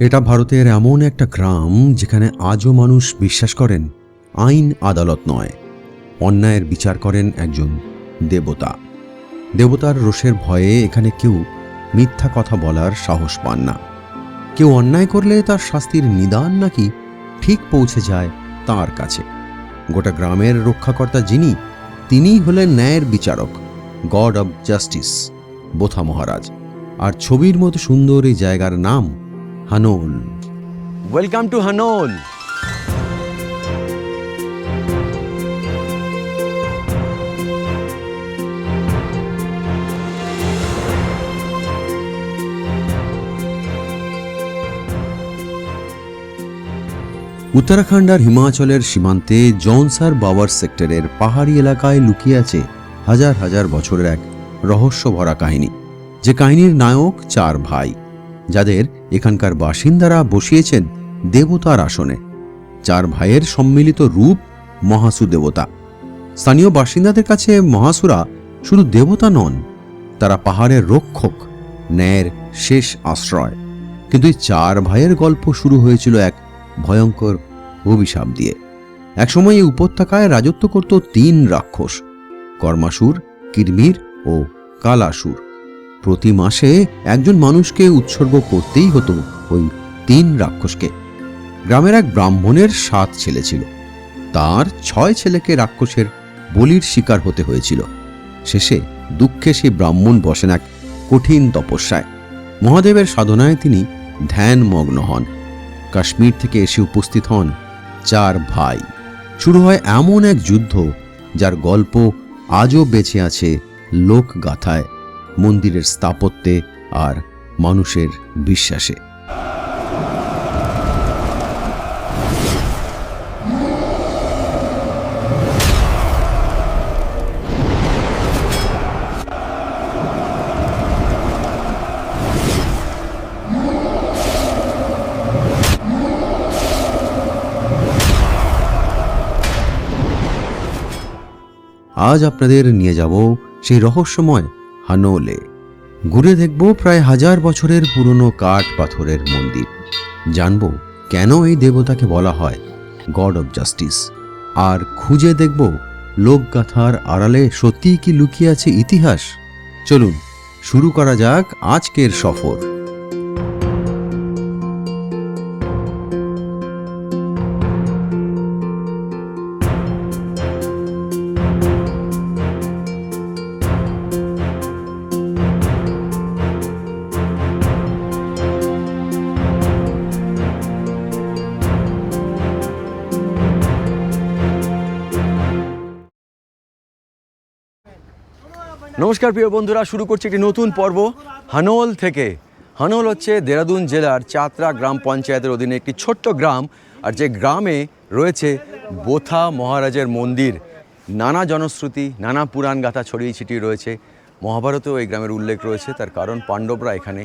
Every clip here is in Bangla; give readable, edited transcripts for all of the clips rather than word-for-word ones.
এটা ভারতের এমন একটা গ্রাম যেখানে আজও মানুষ বিশ্বাস করেন আইন আদালত নয়, অন্যায়ের বিচার করেন একজন দেবতা। দেবতার রোষের ভয়ে এখানে কেউ মিথ্যা কথা বলার সাহস পান না। কেউ অন্যায় করলে তার শাস্তির নিদান নাকি ঠিক পৌঁছে যায় তার কাছে। গোটা গ্রামের রক্ষাকর্তা যিনি, তিনিই হলেন ন্যায়ের বিচারক, god of justice, Botha Maharaj. আর ছবির মতো সুন্দর এই জায়গার নাম হানোল। Welcome to Hanol. উত্তরাখণ্ড আর হিমাচলের সীমান্তে জৌনসার বাওয়ার সেক্টরের পাহাড়ি এলাকায় লুকিয়ে আছে হাজার হাজার বছরের এক রহস্য ভরা কাহিনী। যে কাহিনীর নায়ক চার ভাই, যাদের এখানকার বাসিন্দারা বসিয়েছেন দেবতার আসনে। চার ভাইয়ের সম্মিলিত রূপ মহাসু দেবতা। স্থানীয় বাসিন্দাদের কাছে মহাসুরা শুধু দেবতা নন, তারা পাহাড়ের রক্ষক, ন্যায়ের শেষ আশ্রয়। কিন্তু এই চার ভাইয়ের গল্প শুরু হয়েছিল এক ভয়ঙ্কর অভিশাপ দিয়ে। একসময় এই উপত্যকায় রাজত্ব করত তিন রাক্ষস, কর্মাসুর, কিরমির ও কালাসুর। প্রতি মাসে একজন মানুষকে উৎসর্গ করতেই হতো ওই তিন রাক্ষসকে। গ্রামের এক ব্রাহ্মণের 7 ছেলে ছিল, তার 6 ছেলেকে রাক্ষসের বলির শিকার হতে হয়েছিল। শেষে দুঃখে সেই ব্রাহ্মণ বসেন এক কঠিন তপস্যায়। মহাদেবের সাধনায় তিনি ধ্যানমগ্ন হন। কাশ্মীর থেকে এসে উপস্থিত হন চার ভাই। শুরু হয় এমন এক যুদ্ধ যার গল্প আজও বেঁচে আছে লোকগাথায়, মন্দিরের স্থাপত্যে আর মানুষের বিশ্বাসে। আজ আপনাদের নিয়ে যাব সেই রহস্যময় হানোলে। ঘুরে দেখব প্রায় 1000 বছরের পুরনো কাঠ পাথরের মন্দির। জানব কেন এই দেবতাকে বলা হয় গড অব জাস্টিস। আর খুঁজে দেখব লোকগাথার আড়ালে সত্যিই কি লুকিয়ে আছে ইতিহাস। চলুন শুরু করা যাক আজকের সফর। নমস্কার প্রিয় বন্ধুরা, শুরু করছি একটি নতুন পর্ব হানোল থেকে। হানোল হচ্ছে দেরাদুন জেলার চাতরা গ্রাম পঞ্চায়েতের অধীনে একটি ছোট্ট গ্রাম। আর যে গ্রামে রয়েছে বোথা মহারাজের মন্দির। নানা জনশ্রুতি, নানা পুরাণ গাথা ছড়িয়ে ছিটিয়ে রয়েছে। মহাভারতেও এই গ্রামের উল্লেখ রয়েছে, তার কারণ পাণ্ডবরা এখানে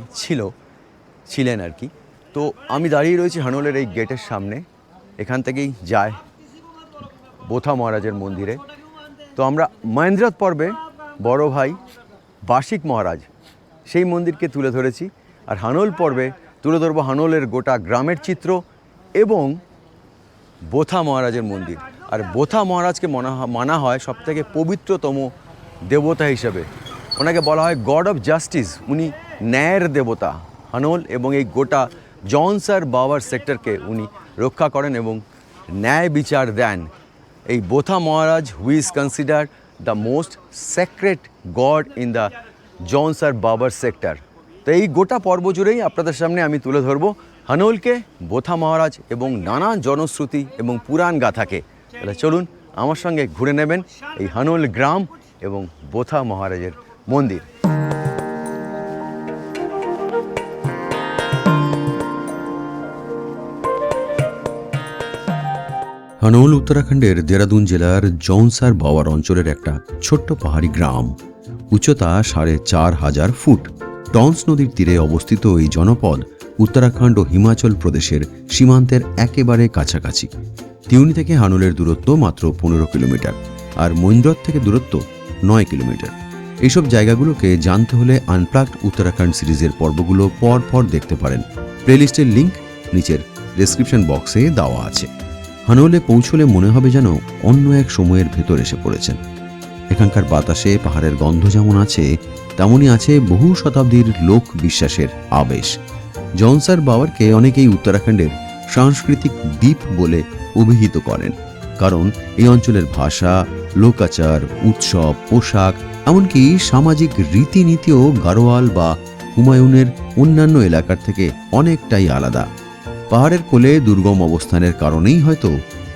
ছিলেন আর কি। তো আমি দাঁড়িয়ে রয়েছি হানোলের এই গেটের সামনে। এখান থেকেই যায় বোথা মহারাজের মন্দিরে। তো আমরা মহেন্দ্রনাথ পর্বে বড় ভাই বার্ষিক মহারাজ সেই মন্দিরকে তুলে ধরেছি, আর হানোল পর্বে তুলে ধরবো হানোলের গোটা গ্রামের চিত্র এবং বোথা মহারাজের মন্দির। আর বোথা মহারাজকে মানা হয় সবথেকে পবিত্রতম দেবতা হিসেবে। ওনাকে বলা হয় গড অফ জাস্টিস। উনি ন্যায়ের দেবতা। হানোল এবং এই গোটা জৌনসার বাওয়ার সেক্টরকে উনি রক্ষা করেন এবং ন্যায় বিচার দেন। এই Botha Maharaj who is considered the most sacred god in the Jaunsar Bawar sector. তো এই গোটা পর্ব জুড়েই আপনাদের সামনে আমি তুলে ধরবো হানোলকে, বোথা মহারাজ এবং নানা জনশ্রুতি এবং পুরাণ গাথাকে। তাহলে চলুন আমার সঙ্গে ঘুরে নেবেন এই হানোল গ্রাম এবং বোথা মহারাজের মন্দির। হানোল উত্তরাখণ্ডের দেরাদুন জেলার জৌনসার বাওয়ার অঞ্চলের একটা ছোট্ট পাহাড়ি গ্রাম। উচ্চতা 4500 ফুট। টন্স নদীর তীরে অবস্থিত এই জনপদ উত্তরাখণ্ড ও হিমাচল প্রদেশের সীমান্তের একেবারে কাছাকাছি। তিউনি থেকে হানোলের দূরত্ব মাত্র 15 কিলোমিটার, আর মৈন্দ্রত থেকে দূরত্ব 9 কিলোমিটার। এইসব জায়গাগুলোকে জানতে হলে আনপ্লাগড উত্তরাখণ্ড সিরিজের পর্বগুলো পর পর দেখতে পারেন। প্লেলিস্টের লিঙ্ক নিচের ডেসক্রিপশন বক্সে দেওয়া আছে। হানোলে পৌঁছলে মনে হবে যেন অন্য এক সময়ের ভেতর এসে পড়েছেন। এখানকার বাতাসে পাহাড়ের গন্ধ যেমন আছে, তেমনই আছে বহু শতাব্দীর লোক বিশ্বাসের আবেশ। জৌনসার বাওয়ারকে অনেকেই উত্তরাখণ্ডের সাংস্কৃতিক দ্বীপ বলে অভিহিত করেন, কারণ এই অঞ্চলের ভাষা, লোকাচার, উৎসব, পোশাক, এমনকি সামাজিক রীতিনীতিও গাড়োয়াল বা হুমায়ুনের অন্যান্য এলাকার থেকে অনেকটাই আলাদা। পাহাড়ের কোলে দুর্গম অবস্থানের কারণেই হয়তো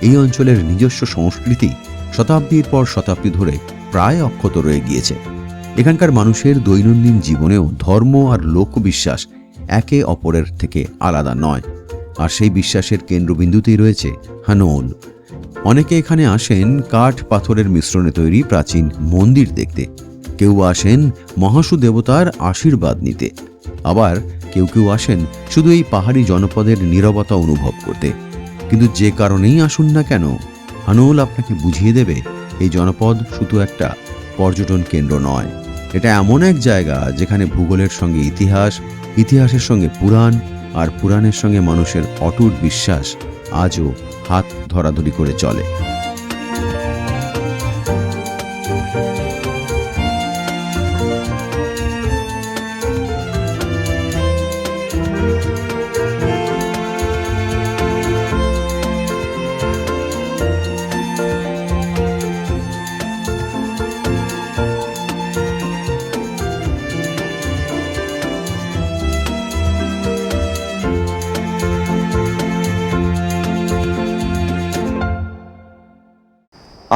এই অঞ্চলের নিজস্ব সংস্কৃতি শতাব্দীর পর শতাব্দী ধরে প্রায় অক্ষত রয়ে গিয়েছে। এখানকার মানুষের দৈনন্দিন জীবনেও ধর্ম আর লোকবিশ্বাস একে অপরের থেকে আলাদা নয়, আর সেই বিশ্বাসের কেন্দ্রবিন্দুতেই রয়েছে হানোল। অনেকে এখানে আসেন কাঠ পাথরের মিশ্রণে তৈরি প্রাচীন মন্দির দেখতে, কেউ আসেন মহাসু দেবতার আশীর্বাদ নিতে, আবার কেউ কেউ আসেন শুধু এই পাহাড়ি জনপদের নীরবতা অনুভব করতে। কিন্তু যে কারণেই আসুন না কেন, হানোল আপনাকে বুঝিয়ে দেবে এই জনপদ শুধু একটা পর্যটন কেন্দ্র নয়, এটা এমন এক জায়গা যেখানে ভূগোলের সঙ্গে ইতিহাস, ইতিহাসের সঙ্গে পুরাণ, আর পুরাণের সঙ্গে মানুষের অটুট বিশ্বাস আজও হাত ধরাধরি করে চলে।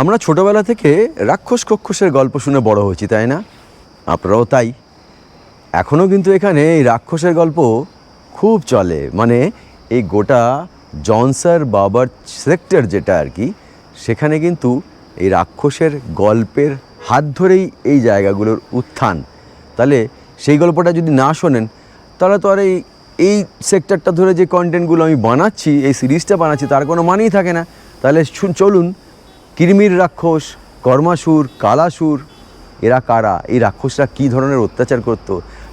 আমরা ছোটবেলা থেকে রাক্ষস কক্ষসের গল্প শুনে বড় হয়েছি, তাই না? আপনারাও তাই। এখনও কিন্তু এখানে এই রাক্ষসের গল্প খুব চলে। মানে এই গোটা জৌনসার বাওয়ার সেক্টর যেটা আর কি, সেখানে কিন্তু এই রাক্ষসের গল্পের হাত ধরেই এই জায়গাগুলোর উত্থান। তাহলে সেই গল্পটা যদি না শোনেন, তাহলে তো আর এই সেক্টরটা ধরে যে কন্টেন্টগুলো আমি বানাচ্ছি, এই সিরিজটা বানাচ্ছি, তার কোনো মানেই থাকে না। তাহলে চলুন, কিরমির রাক্ষস, কর্মাসুর, কালাসুর, এরা কারা? এই রাক্ষসরা কী ধরনের অত্যাচার করত,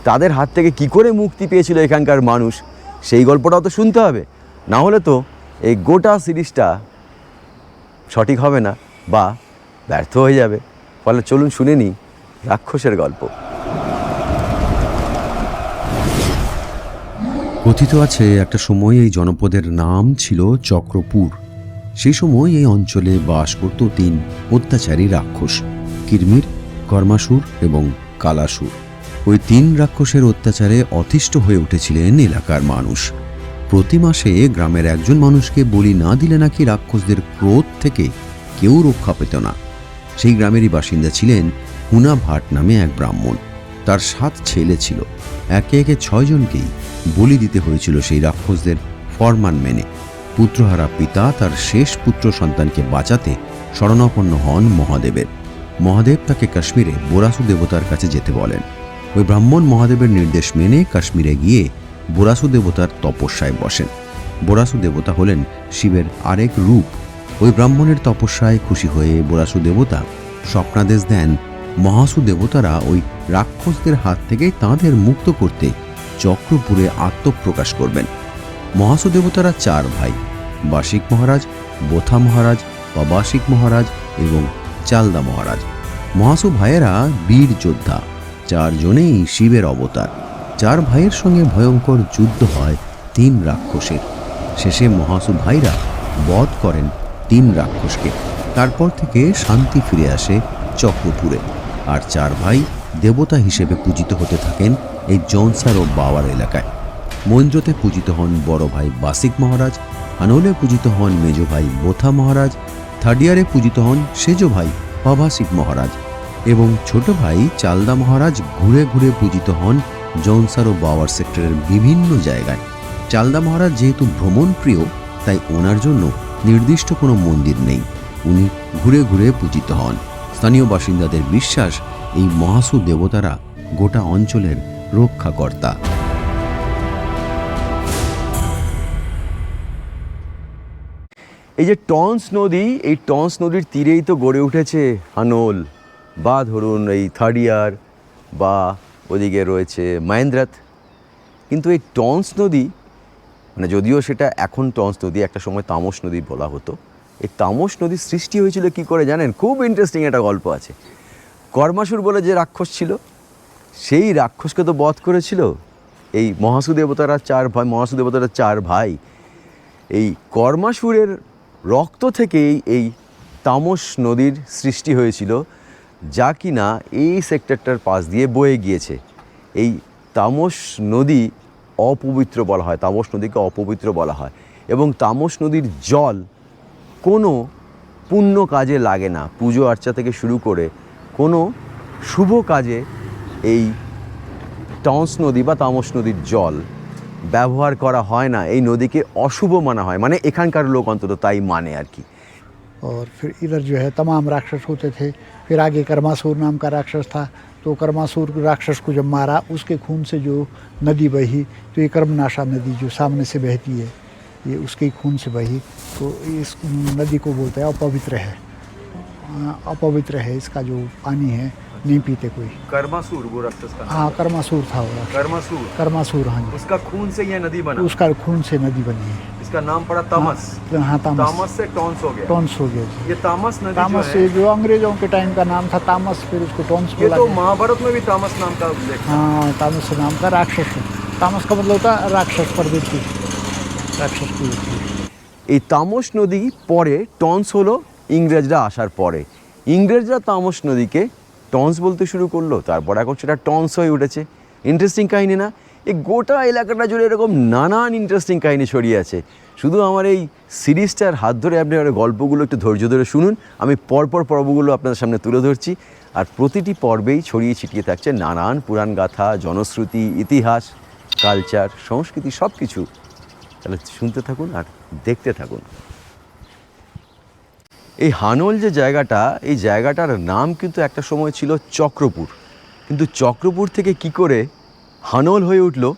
তাদের হাত থেকে কি করে মুক্তি পেয়েছিল এখানকার মানুষ, সেই গল্পটাও তো শুনতে হবে। না হলে তো এই গোটা সিরিজটা সঠিক হবে না বা ব্যর্থ হয়ে যাবে। ফলে চলুন শুনে নিই রাক্ষসের গল্প। কথিত আছে একটা সময় এই জনপদের নাম ছিল চক্রপুর। সেই সময় এই অঞ্চলে বাস করত 3 অত্যাচারী রাক্ষস, কিরমির, কর্মাসুর এবং কালাসুর। ওই 3 রাক্ষসের অত্যাচারে অতিষ্ঠ হয়ে উঠেছিলেন এলাকার মানুষ। প্রতি মাসে গ্রামের একজন মানুষকে বলি না দিলে নাকি রাক্ষসদের ক্রোধ থেকে কেউ রক্ষা পেত না। সেই গ্রামেরই বাসিন্দা ছিলেন হুনা ভাট নামে এক ব্রাহ্মণ। তার 7 ছেলে ছিল। একে একে 6 জনকেই বলি দিতে হয়েছিল সেই রাক্ষসদের ফরমান মেনে। পুত্রহারা পিতা তার শেষ পুত্র সন্তানকে বাঁচাতে শরণাপন্ন হন মহাদেবের। মহাদেব তাকে কাশ্মীরে বোরাসু দেবতার কাছে যেতে বলেন। ওই ব্রাহ্মণ মহাদেবের নির্দেশ মেনে কাশ্মীরে গিয়ে বোরাসু দেবতার তপস্যায় বসেন। বোরাসু দেবতা হলেন শিবের আরেক রূপ। ওই ব্রাহ্মণের তপস্যায় খুশি হয়ে বোরাসু দেবতা স্বপ্নাদেশ দেন মহাসু দেবতারা ওই রাক্ষসদের হাত থেকে তাঁদের মুক্ত করতে চক্রপুরে আত্মপ্রকাশ করবেন। মহাসু দেবতারা 4 ভাই, বাসিক মহারাজ, বোথা মহারাজ, বাবাসিক মহারাজ এবং চালদা মহারাজ। মহাসু ভাইয়েরা বীর যোদ্ধা, 4 জনেই শিবের অবতার। 4 ভাইয়ের সঙ্গে ভয়ঙ্কর যুদ্ধ হয় 3 রাক্ষসের। শেষে মহাসু ভাইরা বধ করেন 3 রাক্ষসকে। তারপর থেকে শান্তি ফিরে আসে চক্রপুরে, আর 4 ভাই দেবতা হিসেবে পূজিত হতে থাকেন এই জৌনসার ও বাওয়ার এলাকায়। মৈন্দ্রতে পূজিত হন বড় ভাই বাসিক মহারাজ, হানোলে পূজিত হন মেজ ভাই বোথা মহারাজ, থাডিয়ারে পূজিত হন সেজ ভাই পাভাসিক মহারাজ এবং ছোট ভাই চালদা মহারাজ ঘুরে ঘুরে পূজিত হন জৌনসার ও বাওয়ার সেক্টরের বিভিন্ন জায়গায়। চালদা মহারাজ যেহেতু ভ্রমণ প্রিয়, তাই ওনার জন্য নির্দিষ্ট কোনো মন্দির নেই, উনি ঘুরে ঘুরে পূজিত হন। স্থানীয় বাসিন্দাদের বিশ্বাস এই মহাসু দেবতারা গোটা অঞ্চলের রক্ষাকর্তা। এই যে টন্স নদী, এই টন্স নদীর তীরেই তো গড়ে উঠেছে হানোল, বা ধরুন এই থাডিয়ার, বা ওদিকে রয়েছে মহেন্দ্রাত। কিন্তু এই টন্স নদী মানে যদিও সেটা এখন টন্স নদী, একটা সময় তামস নদী বলা হতো। এই তামস নদীর সৃষ্টি হয়েছিল কি করে জানেন? খুব ইন্টারেস্টিং একটা গল্প আছে। কর্মাসুর বলে যে রাক্ষস ছিল, সেই রাক্ষসকে তো বধ করেছিল এই মহাসু দেবতারা চার ভাই। এই কর্মাসুরের রক্ত থেকেই এই তামস নদীর সৃষ্টি হয়েছিল, যা কিনা এই সেক্টরটার পাশ দিয়ে বয়ে গিয়েছে। এই তামস নদী অপবিত্র বলা হয়, তামস নদীকে অপবিত্র বলা হয়, এবং তামস নদীর জল কোনো পুণ্য কাজে লাগে না। পুজো আর্চা থেকে শুরু করে কোনো শুভ কাজে এই টন্স নদী বা তামস নদীর জল ব্যবহার করা হয় না। এই নদীকে অশুভ মানা হয়, মানে এখানকার লোক অন্তত তাই মানে আর কি। और फिर इधर जो है तमाम राक्षस होते थे। फिर आगे कर्मासुर नाम का राक्षस था, तो कर्मासुर राक्षस को जब मारा, उसके खून से जो नदी बही, तो ये कर्मनाशा नदी जो सामने से बहती है, ये उसके ही खून से बही, तो इस नदी को बोलते हैं अपवित्र है। अपवित्र है इसका जो पानी है, नहीं पीते कोई। कर्मासुर वो राक्षस का हाँ, कर्मासुर था वो राक्षस। कर्मासुर, हाँ जी। उसका खून से यह नदी बना, उसका खून से नदी बनी है। इसका नाम पड़ा तामस। हाँ, तामस से टॉन्स हो गया। टॉन्स हो गया जी। ये तामस नदी तामस से जो अंग्रेजों के टाइम का नाम था तामस, फिर उसको टॉन्स ये बोला तो गया। महाभारत में भी तामस नाम का उल्लेख है। हाँ, तामस नाम का राक्षस है। तामस का मतलब होता है राक्षस, प्रवृत्ति, राक्षस की वृत्ति। এই তামস নদী পরে টন্স হলো ইংরেজরা আসার পরে। ইংরেজরা তামস নদীকে টন্স বলতে শুরু করলো, তারপর এখন সেটা টন্স হয়ে উঠেছে। ইন্টারেস্টিং কাহিনী না? এই গোটা এলাকাটা জুড়ে এরকম নানান ইন্টারেস্টিং কাহিনী ছড়িয়ে আছে। শুধু আমার এই সিরিজটার হাত ধরে আপনি আমার গল্পগুলো একটু ধৈর্য ধরে শুনুন। আমি পরপর পর্বগুলো আপনাদের সামনে তুলে ধরছি, আর প্রতিটি পর্বেই ছড়িয়ে ছিটিয়ে থাকছে নানান পুরাণ গাথা, জনশ্রুতি, ইতিহাস, কালচার, সংস্কৃতি, সব কিছু। তাহলে শুনতে থাকুন আর দেখতে থাকুন। এই হানল যে জায়গাটা, এই জায়গাটার নাম কিন্তু একটা সময় ছিল চক্রপুর, কিন্তু চক্রপুর থেকে কি করে হানল হয়ে উঠলো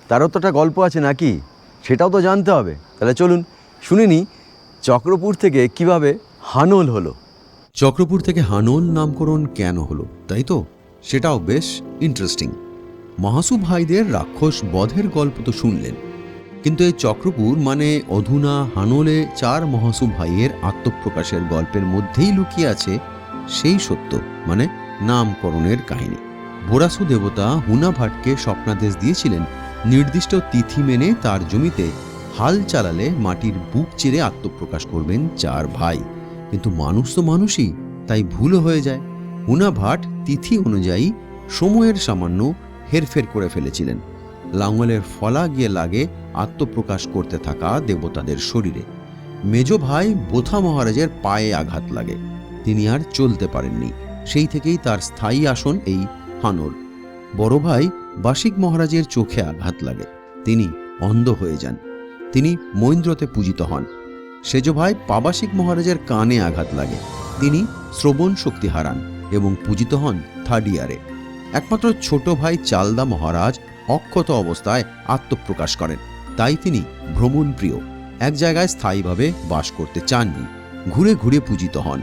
তারও তো একটা গল্প আছে নাকি, সেটাও তো জানতে হবে। তাহলে চলুন শুনে নিই চক্রপুর থেকে কিভাবে হানল হলো। চক্রপুর থেকে হানল নামকরণ কেন হলো, তাই তো? সেটাও বেশ ইন্টারেস্টিং। মহাসু ভাইদের রাক্ষস বধের গল্প তো শুনলেন, কিন্তু এই চক্রপুর মানে অধুনা হানলে চার মহাসু ভাইয়ের আত্মপ্রকাশের গল্পের মধ্যেই লুকিয়ে আছে সেই সত্য, মানে নামকরণের কাহিনী। বোরাসু দেবতা হুনা ভাটকে স্বপ্নাদেশ দিয়েছিলেন নির্দিষ্ট তিথি মেনে তার জমিতে হাল চালালে মাটির বুক চিরে আত্মপ্রকাশ করবেন চার ভাই। কিন্তু মানুষ তো মানুষই, তাই ভুলও হয়ে যায়। হুনা ভাট তিথি অনুযায়ী সময়ের সামান্য হেরফের করে ফেলেছিলেন। লাঙলের ফলা গিয়ে লাগে আত্মপ্রকাশ করতে থাকা দেবতাদের শরীরে। মেজ ভাই বোথা মহারাজের পায়ে আঘাত লাগে, তিনি আর চলতে পারেননি। সেই থেকেই তার স্থায়ী আসন এই হানল। বড় ভাই বাসিক মহারাজের চোখে আঘাত লাগে, তিনি অন্ধ হয়ে যান, তিনি মৈন্দ্রতে পূজিত হন। সেজ ভাই পাবাসিক মহারাজের কানে আঘাত লাগে, তিনি শ্রবণ শক্তি হারান এবং পূজিত হন থার্ড ইয়ারে। একমাত্র ছোট ভাই চালদা মহারাজ অক্ষত অবস্থায় আত্মপ্রকাশ করেন, তাই তিনি ভ্রমণ প্রিয়, এক জায়গায় স্থায়ীভাবে বাস করতে চাননি, ঘুরে ঘুরে পূজিত হন।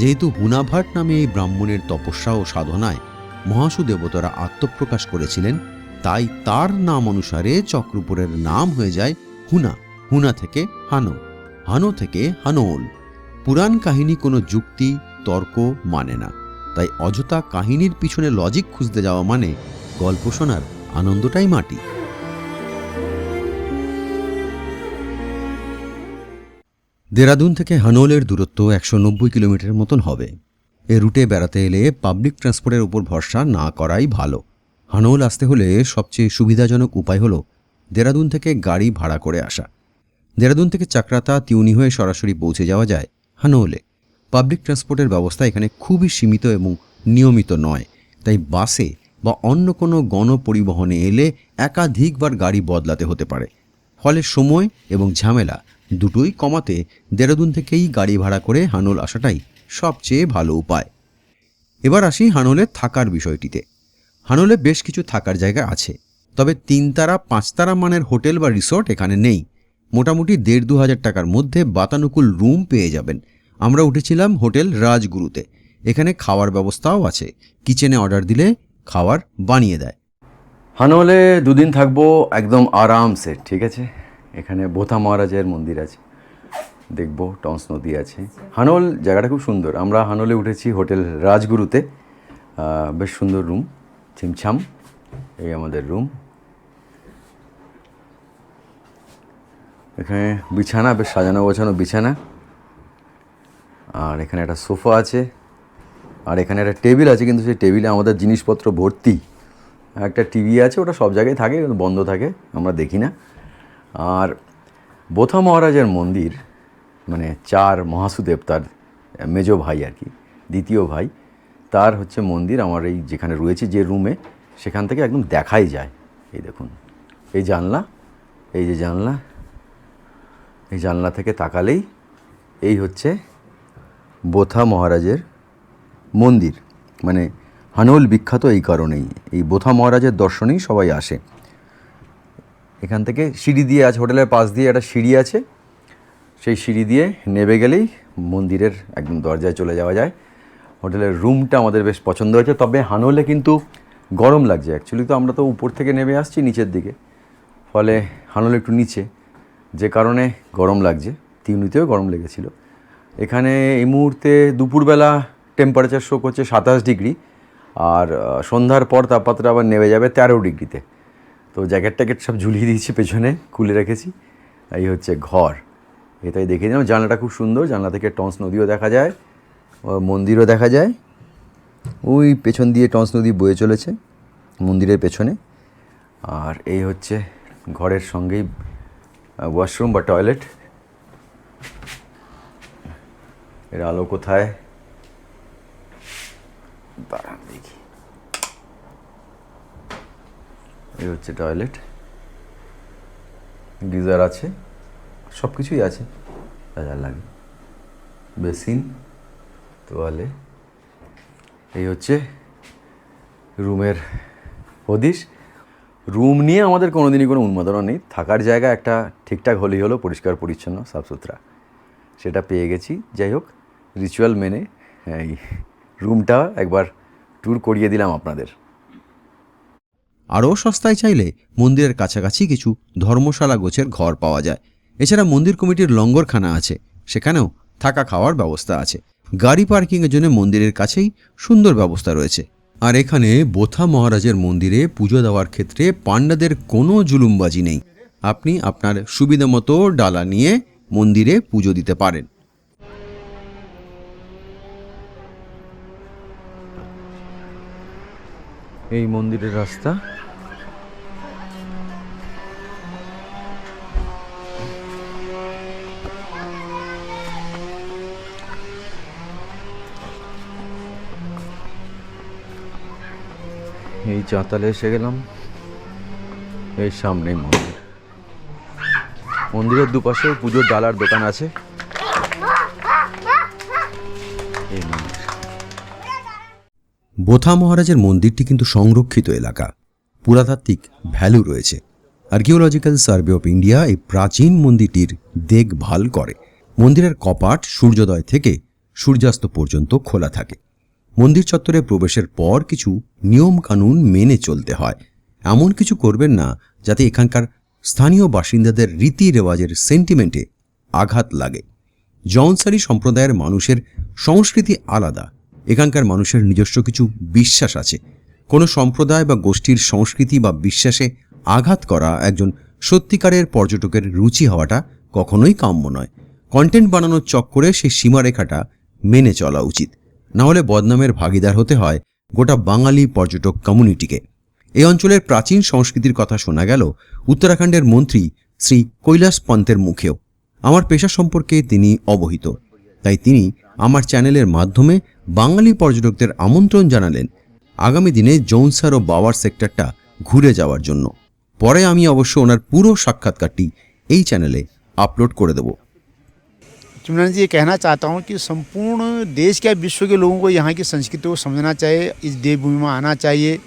যেহেতু হুনাভাট নামে এই ব্রাহ্মণের তপস্যা ও সাধনায় মহাসু দেবতারা আত্মপ্রকাশ করেছিলেন, তাই তার নাম অনুসারে চক্রপুরের নাম হয়ে যায় হুনা। হুনা থেকে হানো, হানো থেকে হানল। পুরাণ কাহিনী কোনো যুক্তি তর্ক মানে না, তাই অযথা কাহিনীর পিছনে লজিক খুঁজতে যাওয়া মানে গল্প শোনার আনন্দটাই মাটি। দেরাদুন থেকে হানলের দূরত্ব 190 কিলোমিটার মতন হবে। এ রুটে বেড়াতে এলে পাবলিক ট্রান্সপোর্টের উপর ভরসা না করাই ভালো। হানল আসতে হলে সবচেয়ে সুবিধাজনক উপায় হলো দেরাদুন থেকে গাড়ি ভাড়া করে আসা। দেরাদুন থেকে চাকরাতা তিউনি হয়ে সরাসরি পৌঁছে যাওয়া যায় হানলে। পাবলিক ট্রান্সপোর্টের ব্যবস্থা এখানে খুবই সীমিত এবং নিয়মিত নয়, তাই বাসে বা অন্য কোনো গণপরিবহনে এলে একাধিকবার গাড়ি বদলাতে হতে পারে। ফলে সময় এবং ঝামেলা দুটোই কমাতে দেরাদুন থেকেই গাড়ি ভাড়া করে হানল আসাটাই সবচেয়ে ভালো উপায়। এবার আসি হানলে থাকার বিষয়টিতে। হানলে বেশ কিছু থাকার জায়গা আছে, তবে 3 তারা 5 তারা মানের হোটেল বা রিসর্ট এখানে নেই। মোটামুটি 1,5-2 হাজার টাকার মধ্যে বাতানুকূল রুম পেয়ে যাবেন। আমরা উঠেছিলাম হোটেল রাজগুরুতে, এখানে খাওয়ার ব্যবস্থাও আছে, কিচেনে অর্ডার দিলে খাবার বানিয়ে দেয়। হানলে 2 দিন থাকবো একদম আরামসে, ঠিক আছে? এখানে বোথা মহারাজের মন্দির আছে, দেখবো, টন্স নদী আছে। হানল জায়গাটা খুব সুন্দর। আমরা হানলে উঠেছি হোটেল রাজগুরুতে, বেশ সুন্দর রুম, ছিমছাম। এই আমাদের রুম, এখানে বিছানা, বেশ সাজানো গোছানো বিছানা, আর এখানে একটা সোফা আছে, আর এখানে একটা টেবিল আছে, কিন্তু সেই টেবিলে আমাদের জিনিসপত্র ভর্তি। একটা টিভি আছে, ওটা সব জায়গায় থাকে, কিন্তু বন্ধ থাকে, আমরা দেখি না। আর বোথা মহারাজের মন্দির, মানে চার মহাসুদেব, তার মেজ ভাই আর কি, দ্বিতীয় ভাই, তার হচ্ছে মন্দির আমার এই যেখানে রয়েছে যে রুমে, সেখান থেকে একদম দেখাই যায়। এই দেখুন, এই জানলা, এই যে জানলা, এই জানলা থেকে তাকালেই এই হচ্ছে বোথা মহারাজের মন্দির। মানে হানল বিখ্যাত এই কারণেই, এই বোথা মহারাজের দর্শনেই সবাই আসে। এখান থেকে সিঁড়ি দিয়ে আছে, হোটেলের পাশ দিয়ে একটা সিঁড়ি আছে, সেই সিঁড়ি দিয়ে নেমে গেলেই মন্দিরের একদম দরজায় চলে যাওয়া যায়। হোটেলের রুমটা আমাদের বেশ পছন্দ হয়েছে, তবে হানলে কিন্তু গরম লাগছে। অ্যাকচুয়ালি তো আমরা তো উপর থেকে নেমে আসছি নিচের দিকে, ফলে হানল একটু নিচে, যে কারণে গরম লাগছে। তিউনিতেও গরম লেগেছিল। এখানে এই মুহূর্তে দুপুরবেলা টেম্পারেচার শো করছে 27 ডিগ্রি, আর সন্ধ্যার পর তাপমাত্রা আবার নেমে যাবে 13 ডিগ্রিতে। তো জ্যাকেট ট্যাকেট সব ঝুলিয়ে দিয়েছি, পেছনে খুলে রেখেছি। এই হচ্ছে ঘর, এটাই দেখে নিলাম। জানলাটা খুব সুন্দর, জানলা থেকে টন্স নদীও দেখা যায়, মন্দিরও দেখা যায়। ওই পেছন দিয়ে টন্স নদী বয়ে চলেছে মন্দিরের পেছনে। আর এই হচ্ছে ঘরের সঙ্গেই ওয়াশরুম বা টয়লেট। এর আলো কোথায় দাঁড়ান দেখি। এই হচ্ছে টয়লেট, গিজার আছে, সব কিছুই আছে যা যা লাগে, বেসিন, তোয়ালে। এই হচ্ছে রুমের হদিশ। রুম নিয়ে আমাদের কোনোদিনই কোনো উন্মাদনা নেই, থাকার জায়গা একটা ঠিকঠাক হলেই হলো, পরিষ্কার পরিচ্ছন্ন সাফসুতরা, সেটা পেয়ে গেছি। যাই হোক, রিচুয়াল মেনে এই রুমটা একবার ট্যুর করিয়ে দিলাম আপনাদের। আরও সস্তায় চাইলে মন্দিরের কাছাকাছি কিছু ধর্মশালা গোছের ঘর পাওয়া যায়। এছাড়া মন্দির কমিটির লঙ্গরখানা আছে, সেখানেও থাকা খাওয়ার ব্যবস্থা আছে। গাড়ি পার্কিংয়ের জন্য মন্দিরের কাছেই সুন্দর ব্যবস্থা রয়েছে। আর এখানে বোথা মহারাজের মন্দিরে পুজো দেওয়ার ক্ষেত্রে পাণ্ডাদের কোনো জুলুমবাজি নেই। আপনি আপনার সুবিধা মতো ডালা নিয়ে মন্দিরে পুজো দিতে পারেন। এই মন্দিরের রাস্তা, এই চাতালে এসে গেলাম। এই সামনেই মন্দির, মন্দিরের দুপাশে পুজোর ডালার দোকান আছে। এই মন্দির, বোথা মহারাজের মন্দিরটি কিন্তু সংরক্ষিত এলাকা, পুরাতাত্ত্বিক ভ্যালু রয়েছে। আর্কিওলজিক্যাল সার্ভে অফ ইন্ডিয়া এই প্রাচীন মন্দিরটির দেখভাল করে। মন্দিরের কপাট সূর্যোদয় থেকে সূর্যাস্ত পর্যন্ত খোলা থাকে। মন্দির চত্বরে প্রবেশের পর কিছু নিয়ম কানুন মেনে চলতে হয়। এমন কিছু করবেন না যাতে এখানকার স্থানীয় বাসিন্দাদের রীতি রেওয়াজের সেন্টিমেন্টে আঘাত লাগে। জৌনসারি সম্প্রদায়ের মানুষের সংস্কৃতি আলাদা। এখানকার মানুষের নিজস্ব কিছু বিশ্বাস আছে। কোনো সম্প্রদায় বা গোষ্ঠীর সংস্কৃতি বা বিশ্বাসে আঘাত করা একজন সত্যিকারের পর্যটকের রুচি হওয়াটা কখনোই কাম্য নয়। কন্টেন্ট বানানোর চক্করে সেই সীমারেখাটা মেনে চলা উচিত, না হলে বদনামের ভাগিদার হতে হয় গোটা বাঙালি পর্যটক কমিউনিটিকে। এই অঞ্চলের প্রাচীন সংস্কৃতির কথা শোনা গেল উত্তরাখণ্ডের মন্ত্রী শ্রী কৈলাস পন্তের মুখেও। আমার পেশা সম্পর্কে তিনি অবহিত, তাই তিনি আমার চ্যানেলের মাধ্যমে বাঙালি পর্যটকদের আমন্ত্রণ জানালেন আগামী দিনে জৌনসার ও বাওয়ার সেক্টরটা ঘুরে যাওয়ার জন্য। পরে আমি অবশ্য ওনার পুরো সাক্ষাৎকারটি এই চ্যানেলে আপলোড করে দেব। चिमरन जी, ये कहना चाहता हूँ कि संपूर्ण देश क्या विश्व के लोगों को यहाँ की संस्कृति को समझना चाहिए, इस देवभूमि में आना चाहिए।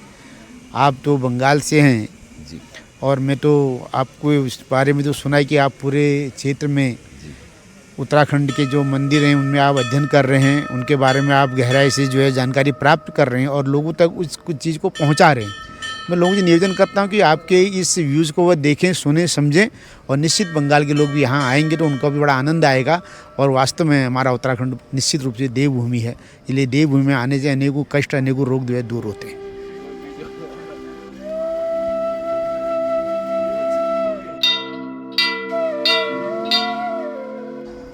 आप तो बंगाल से हैं जी, और मैं तो आपको इस बारे में तो सुना है कि आप पूरे क्षेत्र में उत्तराखंड के जो मंदिर हैं उनमें आप अध्ययन कर रहे हैं, उनके बारे में आप गहराई से जो है जानकारी प्राप्त कर रहे हैं और लोगों तक उस कुछ चीज़ को पहुँचा रहे हैं। मैं लोगों से निवेदन करता हूँ कि आपके इस व्यूज़ को वह देखें, सुने, समझें और निश्चित बंगाल के लोग भी यहाँ आएंगे तो उनको भी बड़ा आनंद आएगा। और वास्तव में हमारा उत्तराखंड निश्चित रूप से देवभूमि है, इसलिए देवभूमि में आने से अनेकों कष्ट, अनेकों रोग जो है दूर होते हैं।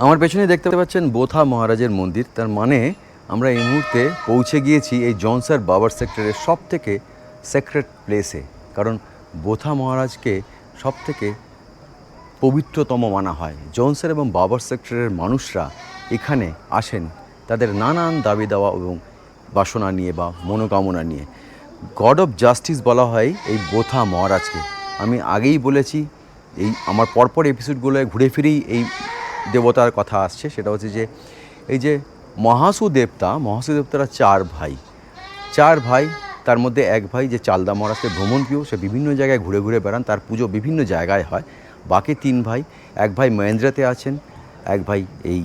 আমার পেছনে দেখতে পাচ্ছেন বোথা মহারাজের মন্দির। তার মানে আমরা এই মুহূর্তে পৌঁছে গিয়েছি এই জনসার বাবার সেক্টরের সব থেকে সেক্রেট প্লেসে। কারণ বোথা মহারাজকে সব থেকে পবিত্রতম মানা হয়। জনসার এবং বাবার সেক্টরের মানুষরা এখানে আসেন তাদের নানান দাবি দাওয়া এবং বাসনা নিয়ে বা মনোকামনা নিয়ে। গড অফ জাস্টিস বলা হয় এই বোথা মহারাজকে। আমি আগেই বলেছি, এই আমার পরপর এপিসোডগুলোয় ঘুরে ফিরেই এই দেবতার কথা আসছে। সেটা হচ্ছে যে এই যে মহাসু দেবতারা চার ভাই, তার মধ্যে এক ভাই যে চালদা মহারাজকে ভ্রমণপ্রিয়, সে বিভিন্ন জায়গায় ঘুরে ঘুরে বেড়ান, তার পুজো বিভিন্ন জায়গায় হয়। বাকি 3 ভাই, এক ভাই মহেন্দ্রাতে আছেন, এক ভাই এই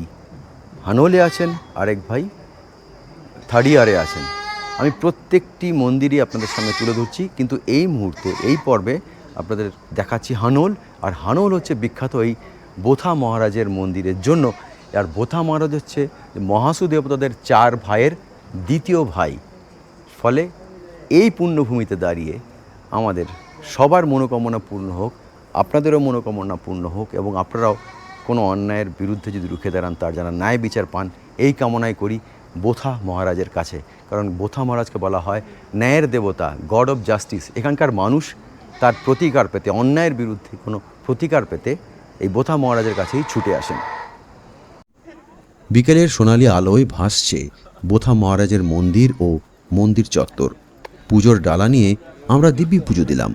হানোলে আছেন, আর এক ভাই থাডিয়ারে আছেন। আমি প্রত্যেকটি মন্দিরই আপনাদের সামনে তুলে ধরছি, কিন্তু এই মুহূর্তে এই পর্বে আপনাদের দেখাচ্ছি হানোল। আর হানোল হচ্ছে বিখ্যাত এই বোথা মহারাজের মন্দিরের জন্য। আর বোথা মহারাজ হচ্ছে মহাসু দেবতাদের 4 ভাইয়ের দ্বিতীয় ভাই। ফলে এই পুণ্যভূমিতে দাঁড়িয়ে আমাদের সবার মনোকামনা পূর্ণ হোক, আপনাদেরও মনোকামনা পূর্ণ হোক, এবং আপনারাও কোনো অন্যায়ের বিরুদ্ধে যদি রুখে দাঁড়ান তার যেন ন্যায় বিচার পান, এই কামনাই করি বোথা মহারাজের কাছে। কারণ বোথা মহারাজকে বলা হয় ন্যায়ের দেবতা, গড অফ জাস্টিস। এখানকার মানুষ তার প্রতিকার পেতে, অন্যায়ের বিরুদ্ধে কোনো প্রতিকার পেতে এই বোথা মহারাজের কাছেই ছুটে আসেন। বিকেলের সোনালি আলোয় ভাসছে বোথা মহারাজের মন্দির ও মন্দির চত্বর। পুজোর ডালা নিয়ে আমরা দিব্যি পুজো দিলাম।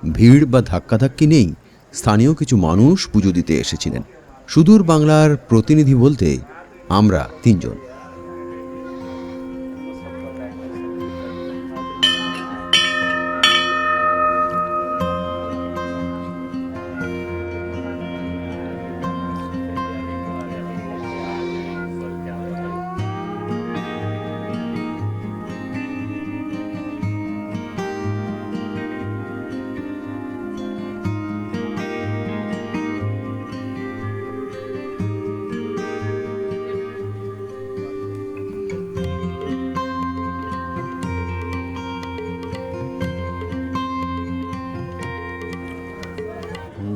ভিড় বা ধাক্কাধাক্কি নেই। স্থানীয় কিছু মানুষ পুজো দিতে এসেছিলেন। সুদূর বাংলার প্রতিনিধি বলতে আমরা 3 জন।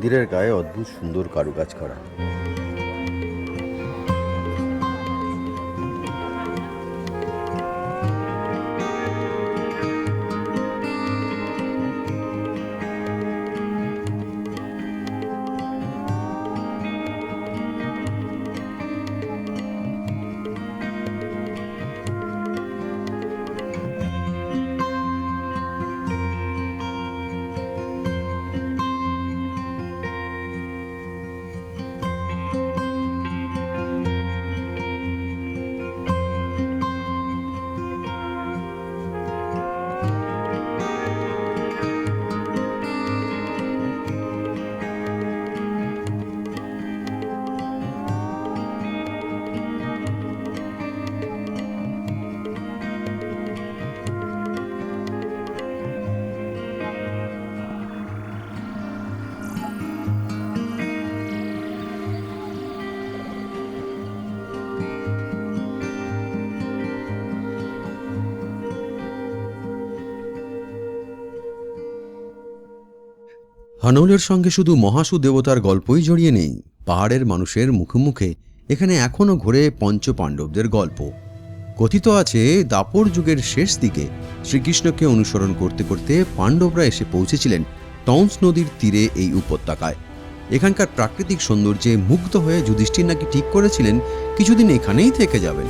মন্দিরের গায়ে অদ্ভুত সুন্দর কারুকাজ করা। হানোলের সঙ্গে শুধু মহাসু দেবতার গল্পই জড়িয়ে নেই। পাহাড়ের মানুষের মুখে মুখে এখানে এখনও ঘোরে পঞ্চপাণ্ডবদের গল্প। কথিত আছে দাপর যুগের শেষ দিকে শ্রীকৃষ্ণকে অনুসরণ করতে করতে পাণ্ডবরা এসে পৌঁছেছিলেন টন্স নদীর তীরে এই উপত্যকায়। এখানকার প্রাকৃতিক সৌন্দর্যে মুগ্ধ হয়ে যুধিষ্ঠির নাকি ঠিক করেছিলেন কিছুদিন এখানেই থেকে যাবেন।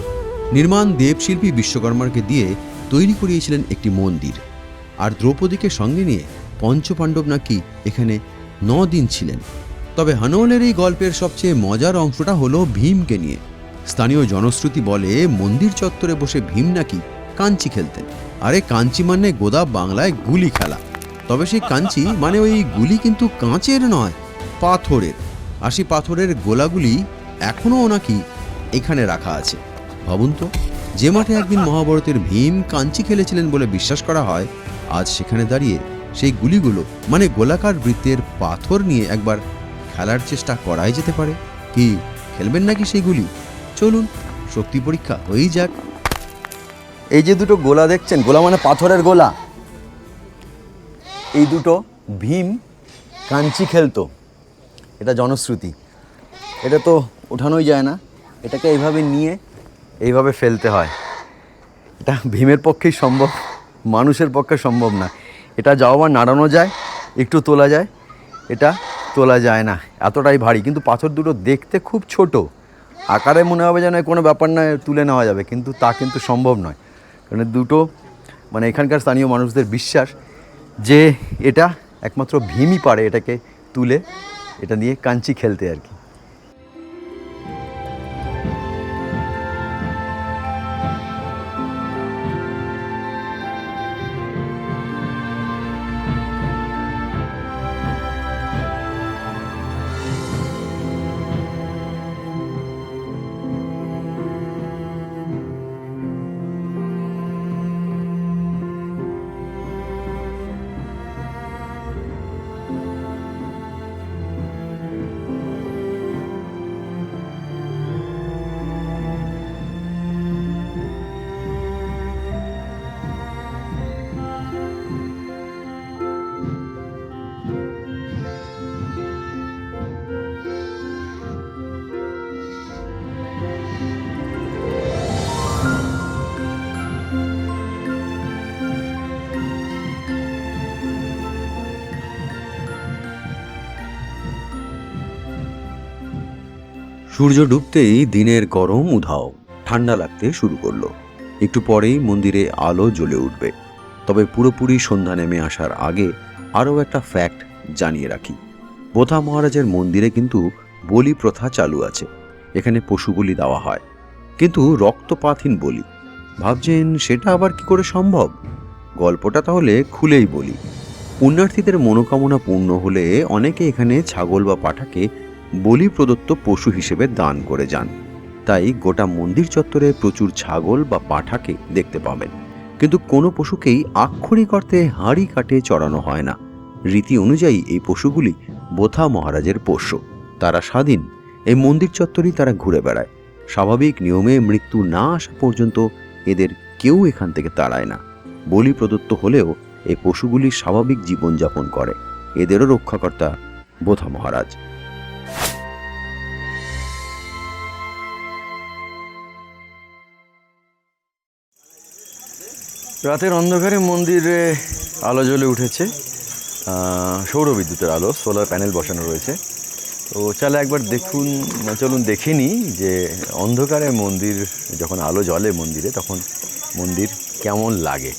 নির্মাণ দেবশিল্পী বিশ্বকর্মাকে দিয়ে তৈরি করিয়েছিলেন একটি মন্দির। আর দ্রৌপদীকে সঙ্গে নিয়ে পঞ্চপাণ্ডব নাকি এখানে 9 দিন ছিলেন। তবে হানোলের এই গল্পের সবচেয়ে মজার অংশটা হলো ভীমকে নিয়ে। স্থানীয় জনশ্রুতি বলে মন্দির চত্বরে বসে ভীম নাকি কাঞ্চি খেলতেন। আরে কাঞ্চি মানে গোদা বাংলায় গুলি খেলা। তবে সেই কাঞ্চি মানে ওই গুলি কিন্তু কাঁচের নয়, পাথরের। আর সেই পাথরের গোলাগুলি এখনও নাকি এখানে রাখা আছে। ভাবুন তো, যে মাঠে একদিন মহাভারতের ভীম কাঞ্চি খেলেছিলেন বলে বিশ্বাস করা হয়, আজ সেখানে দাঁড়িয়ে সেই গুলিগুলো মানে গোলাকার বৃত্তের পাথর নিয়ে একবার খেলার চেষ্টা করাই যেতে পারে। কি খেলবেন নাকি সেই গুলি? চলুন শক্তি পরীক্ষা হয়েই যাক। এই যে দুটো গোলা দেখছেন, গোলা মানে পাথরের গোলা, এই দুটো ভীম কাঞ্চি খেলতো, এটা জনশ্রুতি। এটা তো ওঠানোই যায় না, এটাকে এইভাবে নিয়ে এইভাবে ফেলতে হয়। এটা ভীমের পক্ষেই সম্ভব, মানুষের পক্ষে সম্ভব না। এটা যাও বা নাড়ানো যায়, একটু তোলা যায়, এটা তোলা যায় না, এতটাই ভারী। কিন্তু পাথর দুটো দেখতে খুব ছোট, আকারে মনে হবে যেন কোনো ব্যাপার নয়, তুলে নেওয়া যাবে, কিন্তু তা কিন্তু সম্ভব নয়। কারণ দুটো মানে এখানকার স্থানীয় মানুষদের বিশ্বাস যে এটা একমাত্র ভীমই পারে এটাকে তুলে এটা নিয়ে কাঞ্চি খেলতে আর কি। সূর্য ডুবতেই দিনের গরম উধাও, ঠান্ডা লাগতে শুরু করলো। একটু পরেই মন্দিরে আলো জ্বলে উঠবে। তবে পুরোপুরি সন্ধ্যা নেমে আসার আগে আরও একটা ফ্যাক্ট জানিয়ে রাখি। বোথা মহারাজের মন্দিরে কিন্তু বলি প্রথা চালু আছে। এখানে পশুবলি দেওয়া হয়, কিন্তু রক্তপাতহীন বলি। ভাবছেন সেটা আবার কি করে সম্ভব? গল্পটা তাহলে খুলেই বলি। পুণ্যার্থীদের মনোকামনা পূর্ণ হলে অনেকে এখানে ছাগল বা পাঁঠাকে বলি প্রদত্ত পশু হিসেবে দান করে যান। তাই গোটা মন্দির চত্বরে প্রচুর ছাগল বা পাঁঠাকে দেখতে পাবেন, কিন্তু কোনো পশুকেই আক্ষরিক অর্থে হাঁড়ি কাটে চড়ানো হয় না। রীতি অনুযায়ী এই পশুগুলি বোথা মহারাজের পোষ্য। তারা স্বাধীন, এই মন্দির চত্বরেই তারা ঘুরে বেড়ায়। স্বাভাবিক নিয়মে মৃত্যু না আসা পর্যন্ত এদের কেউ এখান থেকে তাড়ায় না। বলি প্রদত্ত হলেও এই পশুগুলি স্বাভাবিক জীবনযাপন করে। এদেরও রক্ষাকর্তা বোথা মহারাজ। রাতের অন্ধকারে মন্দিরে আলো জ্বলে উঠেছে, সৌরবিদ্যুতের আলো, সোলার প্যানেল বসানো রয়েছে। তো চলো একবার চলুন দেখে নিই যে অন্ধকারে মন্দির যখন আলো জ্বলে মন্দিরে তখন মন্দির কেমন লাগে।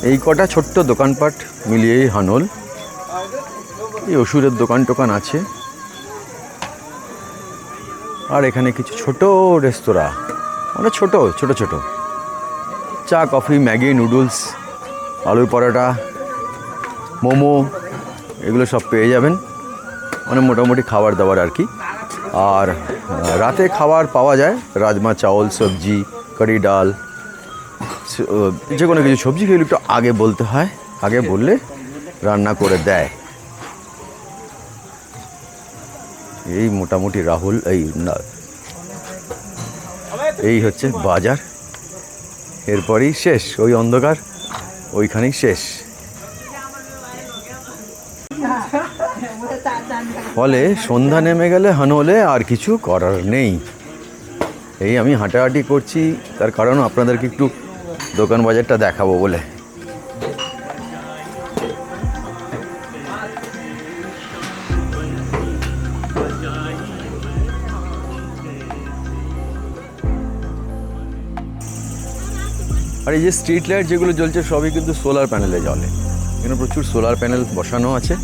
এই কটা ছোট্ট দোকানপাট মিলিয়েই হানল। এই ওষুধের দোকান টোকান আছে, আর এখানে কিছু ছোট রেস্তোরাঁ, মানে ছোট ছোট ছোট চা, কফি, ম্যাগি, নুডলস, আলুর পরোটা, মোমো, এগুলো সব পেয়ে যাবেন। মানে মোটামুটি খাবার দাবার আর কি। আর রাতে খাবার পাওয়া যায়, রাজমা চাওল, সবজি, কারি ডাল, যে কোনো কিছু সবজি খেলে একটু আগে বলতে হয়, আগে বললে রান্না করে দেয়। এই মোটামুটি রাহুল, এই হচ্ছে বাজার। এরপরই শেষ, ওই অন্ধকার ওইখানেই শেষ। ফলে সন্ধ্যা নেমে গেলে হানলে আর কিছু করার নেই। এই আমি হাঁটাহাঁটি করছি, তার কারণ আপনাদেরকে একটু দোকান বাজারটা দেখাবো বলে। আর এই যে স্ট্রিট লাইট যেগুলো জ্বলছে সবই কিন্তু সোলার প্যানেলে জ্বলে। এখানে প্রচুর সোলার প্যানেল বসানো আছে,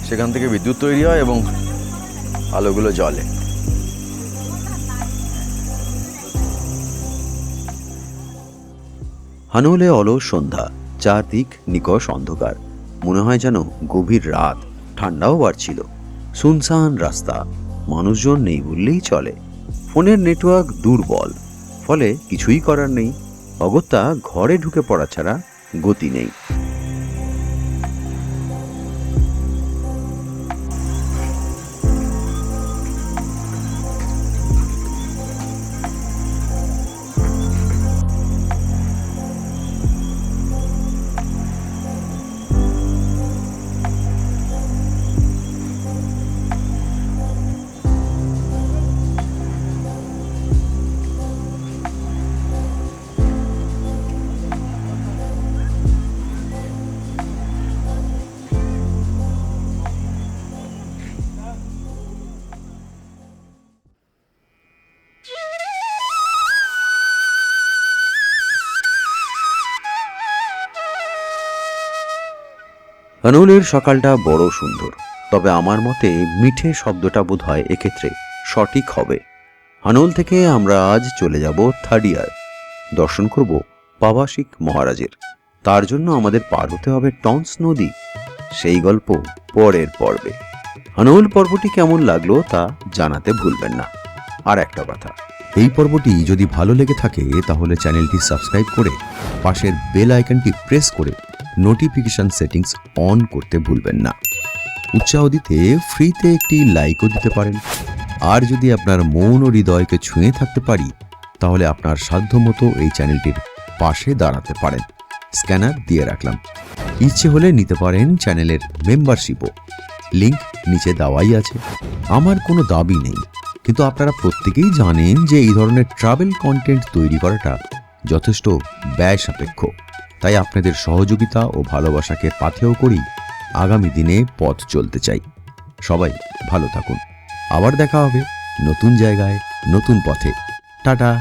সেখান থেকে বিদ্যুৎ তৈরি হয় এবং আলোগুলো জ্বলে। হানলে অলস সন্ধ্যা, চারদিক নিকষ অন্ধকার, মনে হয় যেন গভীর রাত। ঠান্ডাও বাড়ছিল, শুনশান রাস্তা, মানুষজন নেই বললেই চলে। ফোনের নেটওয়ার্ক দুর্বল, ফলে কিছুই করার নেই, অগত্যা ঘরে ঢুকে পড়া ছাড়া গতি নেই। হানলের সকালটা বড় সুন্দর, তবে আমার মতে মিঠে শব্দটা বোধ হয় এক্ষেত্রে সঠিক হবে। হানল থেকে আমরা আজ চলে যাব থাডিয়ার, দর্শন করব পাবাসিক মহারাজের। তার জন্য আমাদের পার হতে হবে টন্স নদী। সেই গল্প পরের পর্বে। হানল পর্বটি কেমন লাগলো তা জানাতে ভুলবেন না। আর একটা কথা, এই পর্বটি যদি ভালো লেগে থাকে তাহলে চ্যানেলটি সাবস্ক্রাইব করে পাশের বেল আইকনটি প্রেস করে নোটিফিকেশন সেটিংস অন করতে ভুলবেন না। উৎসাহ দিতে ফ্রিতে একটি লাইকও দিতে পারেন। আর যদি আপনার মন ও হৃদয়কে ছুঁয়ে থাকতে পারি তাহলে আপনার সাধ্যমতো এই চ্যানেলটির পাশে দাঁড়াতে পারেন। স্ক্যানার দিয়ে রাখলাম, ইচ্ছে হলে নিতে পারেন চ্যানেলের মেম্বারশিপও, লিংক নিচে দেওয়াই আছে। আমার কোনো দাবি নেই, কিন্তু আপনারা প্রত্যেকেই জানেন যে এই ধরনের ট্রাভেল কন্টেন্ট তৈরি করাটা যথেষ্ট ব্যয় সাপেক্ষ। তাই আপনাদের সহযোগিতা ও ভালোবাসাকে পাথেয় করি আগামী দিনে পথ চলতে চাই। সবাই ভালো থাকুন, আবার দেখা হবে নতুন জায়গায় নতুন পথে। টাটা।